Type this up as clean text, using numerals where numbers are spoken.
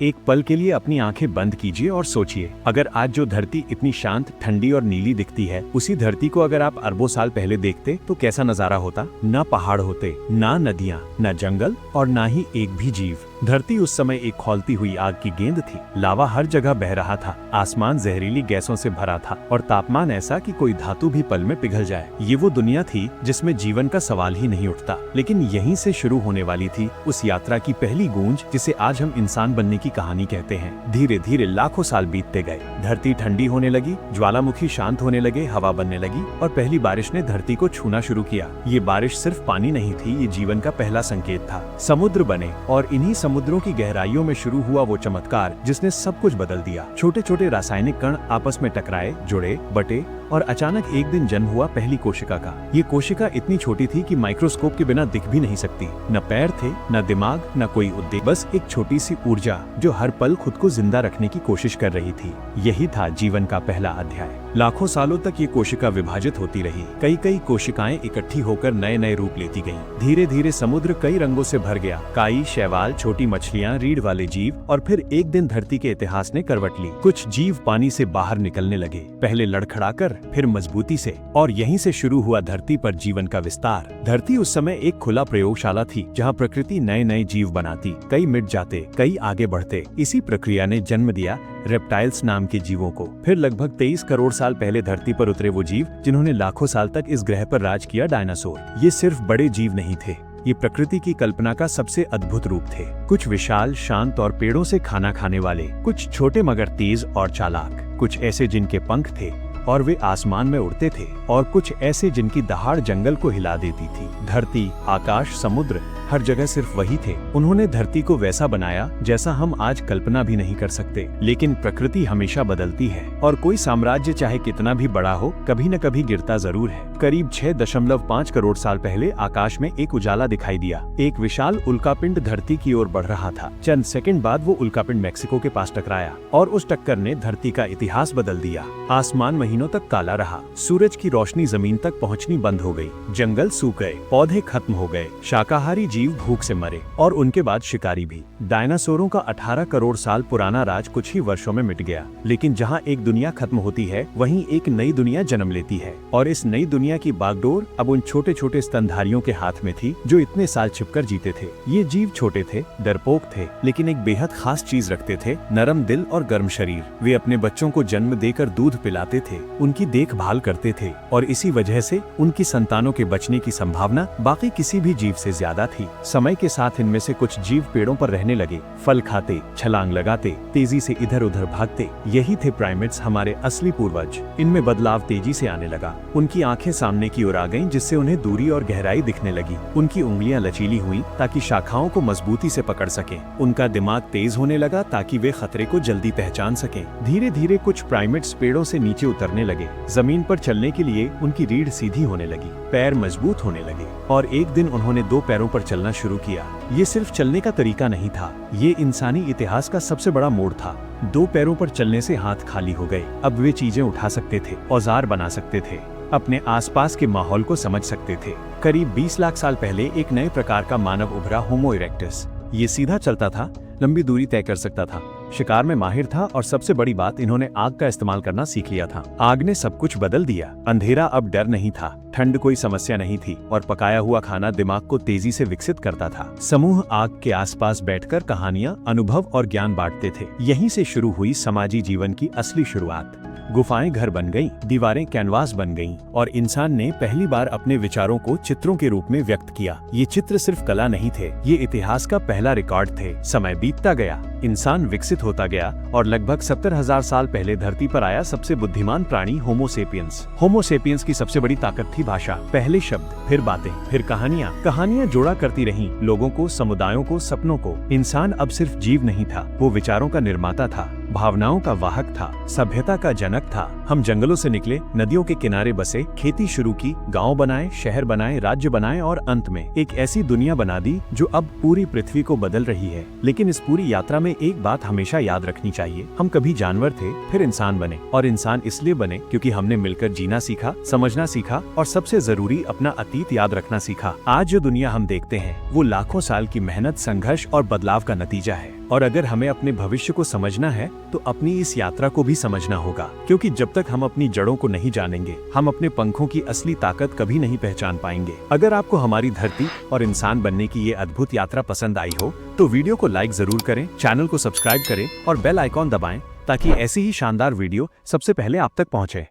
एक पल के लिए अपनी आंखें बंद कीजिए और सोचिए, अगर आज जो धरती इतनी शांत, ठंडी और नीली दिखती है, उसी धरती को अगर आप अरबों साल पहले देखते तो कैसा नजारा होता। ना पहाड़ होते, ना नदियाँ, ना जंगल और ना ही एक भी जीव। धरती उस समय एक खौलती हुई आग की गेंद थी। लावा हर जगह बह रहा था, आसमान जहरीली गैसों से भरा था और तापमान ऐसा कि कोई धातु भी पल में पिघल जाए। ये वो दुनिया थी जिसमें जीवन का सवाल ही नहीं उठता। लेकिन यहीं से शुरू होने वाली थी उस यात्रा की पहली गूंज, जिसे आज हम इंसान बनने की कहानी कहते हैं। धीरे धीरे लाखों साल बीतते गए, धरती ठंडी होने लगी, ज्वालामुखी शांत होने लगे, हवा बनने लगी और पहली बारिश ने धरती को छूना शुरू किया। ये बारिश सिर्फ पानी नहीं थी, ये जीवन का पहला संकेत था। समुद्र बने और इन्हीं समुद्रों की गहराइयों में शुरू हुआ वो चमत्कार जिसने सब कुछ बदल दिया। छोटे छोटे रासायनिक कण आपस में टकराए, जुड़े, बटे और अचानक एक दिन जन्म हुआ पहली कोशिका का। ये कोशिका इतनी छोटी थी कि माइक्रोस्कोप के बिना दिख भी नहीं सकती। न पैर थे, न दिमाग, न कोई उद्देश्य, बस एक छोटी सी ऊर्जा जो हर पल खुद को जिंदा रखने की कोशिश कर रही थी। यही था जीवन का पहला अध्याय। लाखों सालों तक ये कोशिका विभाजित होती रही। कई कई कोशिकाएं इकट्ठी होकर नए नए रूप लेती गईं। धीरे धीरे समुद्र कई रंगों से भर गया। काई, शैवाल, छोटी मछलियां, रीढ़ वाले जीव और फिर एक दिन धरती के इतिहास ने करवट ली। कुछ जीव पानी से बाहर निकलने लगे, पहले लड़खड़ाकर, फिर मजबूती से, और यहीं से शुरू हुआ धरती पर जीवन का विस्तार। धरती उस समय एक खुला प्रयोगशाला थी जहाँ प्रकृति नए नए जीव बनाती। कई मिट जाते, कई आगे बढ़ते। इसी प्रक्रिया ने जन्म दिया रेप्टाइल्स नाम के जीवों को। फिर लगभग 23 करोड़ साल पहले धरती पर उतरे वो जीव जिन्होंने लाखों साल तक इस ग्रह पर राज किया, डायनासोर। ये सिर्फ बड़े जीव नहीं थे, ये प्रकृति की कल्पना का सबसे अद्भुत रूप थे। कुछ विशाल, शांत और पेड़ों से खाना खाने वाले, कुछ छोटे मगर तेज और चालाक, कुछ ऐसे जिनके पंख थे और वे आसमान में उड़ते थे, और कुछ ऐसे जिनकी दहाड़ जंगल को हिला देती थी। धरती, आकाश, समुद्र, हर जगह सिर्फ वही थे। उन्होंने धरती को वैसा बनाया जैसा हम आज कल्पना भी नहीं कर सकते। लेकिन प्रकृति हमेशा बदलती है और कोई साम्राज्य चाहे कितना भी बड़ा हो, कभी न कभी गिरता जरूर है। करीब 6.5 करोड़ साल पहले आकाश में एक उजाला दिखाई दिया। एक विशाल उल्कापिंड धरती की ओर बढ़ रहा था। चंद सेकंड बाद वो उल्कापिंड मैक्सिको के पास टकराया और उस टक्कर ने धरती का इतिहास बदल दिया। आसमान महीनों तक काला रहा, सूरज की रोशनी जमीन तक पहुंचनी बंद हो गई, जंगल सूख गए, पौधे खत्म हो गए, शाकाहारी जीव भूख से मरे और उनके बाद शिकारी भी। डायनासोरों का 18 करोड़ साल पुराना राज कुछ ही वर्षों में मिट गया। लेकिन जहाँ एक दुनिया खत्म होती है, वहीं एक नई दुनिया जन्म लेती है। और इस नई दुनिया की बागडोर अब उन छोटे छोटे स्तनधारियों के हाथ में थी जो इतने साल छिपकर जीते थे। ये जीव छोटे थे, डरपोक थे, लेकिन एक बेहद खास चीज रखते थे, नरम दिल और गर्म शरीर। वे अपने बच्चों को जन्म देकर दूध पिलाते थे, उनकी देखभाल करते थे और इसी वजह से उनकी संतानों के बचने की संभावना बाकी किसी भी जीव से ज्यादा थी। समय के साथ इनमें से कुछ जीव पेड़ों पर रहने लगे, फल खाते, छलांग लगाते, तेजी से इधर उधर भागते। यही थे प्राइमेट्स, हमारे असली पूर्वज। इनमें बदलाव तेजी से आने लगा। उनकी आंखें सामने की ओर आ गईं, जिससे उन्हें दूरी और गहराई दिखने लगी। उनकी उंगलियां लचीली हुईं ताकि शाखाओं को मजबूती से पकड़ सकें। उनका दिमाग तेज होने लगा ताकि वे खतरे को जल्दी पहचान सकें। धीरे धीरे कुछ प्राइमेट्स पेड़ों से नीचे उतरने लगे। जमीन पर चलने के लिए उनकी रीढ़ सीधी होने लगी, पैर मजबूत होने लगे और एक दिन उन्होंने 2 पैरों पर चलना शुरू किया। ये सिर्फ चलने का तरीका नहीं था, ये इंसानी इतिहास का सबसे बड़ा मोड़ था। 2 पैरों पर चलने से हाथ खाली हो गए। अब वे चीजें उठा सकते थे, औजार बना सकते थे, अपने आसपास के माहौल को समझ सकते थे। करीब 20 लाख साल पहले एक नए प्रकार का मानव उभरा, होमो इरेक्टस। ये सीधा चलता था, लंबी दूरी तय कर सकता था, शिकार में माहिर था और सबसे बड़ी बात, इन्होंने आग का इस्तेमाल करना सीख लिया था। आग ने सब कुछ बदल दिया। अंधेरा अब डर नहीं था, ठंड कोई समस्या नहीं थी और पकाया हुआ खाना दिमाग को तेजी से विकसित करता था। समूह आग के आसपास बैठकर कहानियां, अनुभव और ज्ञान बांटते थे। यहीं से शुरू हुई समाजी जीवन की असली शुरुआत। गुफाएं घर बन गईं, दीवारें कैनवास बन गईं और इंसान ने पहली बार अपने विचारों को चित्रों के रूप में व्यक्त किया। ये चित्र सिर्फ कला नहीं थे, ये इतिहास का पहला रिकॉर्ड थे। समय बीतता गया, इंसान विकसित होता गया और लगभग 70,000 साल पहले धरती पर आया सबसे बुद्धिमान प्राणी, होमो सेपियंस। होमो सेपियंस की सबसे बड़ी ताकत थी भाषा। पहले शब्द, फिर बातें, फिर कहानियां। कहानियां जोड़ा करती रहीं, लोगों को, समुदायों को, सपनों को। इंसान अब सिर्फ जीव नहीं था, वो विचारों का निर्माता था, भावनाओं का वाहक था, सभ्यता का जनक था। हम जंगलों से निकले, नदियों के किनारे बसे, खेती शुरू की, गांव बनाए, शहर बनाए, राज्य बनाए और अंत में एक ऐसी दुनिया बना दी जो अब पूरी पृथ्वी को बदल रही है। लेकिन इस पूरी यात्रा में एक बात हमेशा याद रखनी चाहिए, हम कभी जानवर थे, फिर इंसान बने। और इंसान इसलिए बने क्योंकि हमने मिलकर जीना सीखा, समझना सीखा और सबसे जरूरी, अपना अतीत याद रखना सीखा। आज जो दुनिया हम देखते हैं वो लाखों साल की मेहनत, संघर्ष और बदलाव का नतीजा है। और अगर हमें अपने भविष्य को समझना है तो अपनी इस यात्रा को भी समझना होगा, क्योंकि जब तक हम अपनी जड़ों को नहीं जानेंगे हम अपने पंखों की असली ताकत कभी नहीं पहचान पाएंगे। अगर आपको हमारी धरती और इंसान बनने की ये अद्भुत यात्रा पसंद आई हो तो वीडियो को लाइक जरूर करें, चैनल को सब्सक्राइब करें और बेल आइकॉन दबाएं ताकि ऐसी ही शानदार वीडियो सबसे पहले आप तक पहुंचे।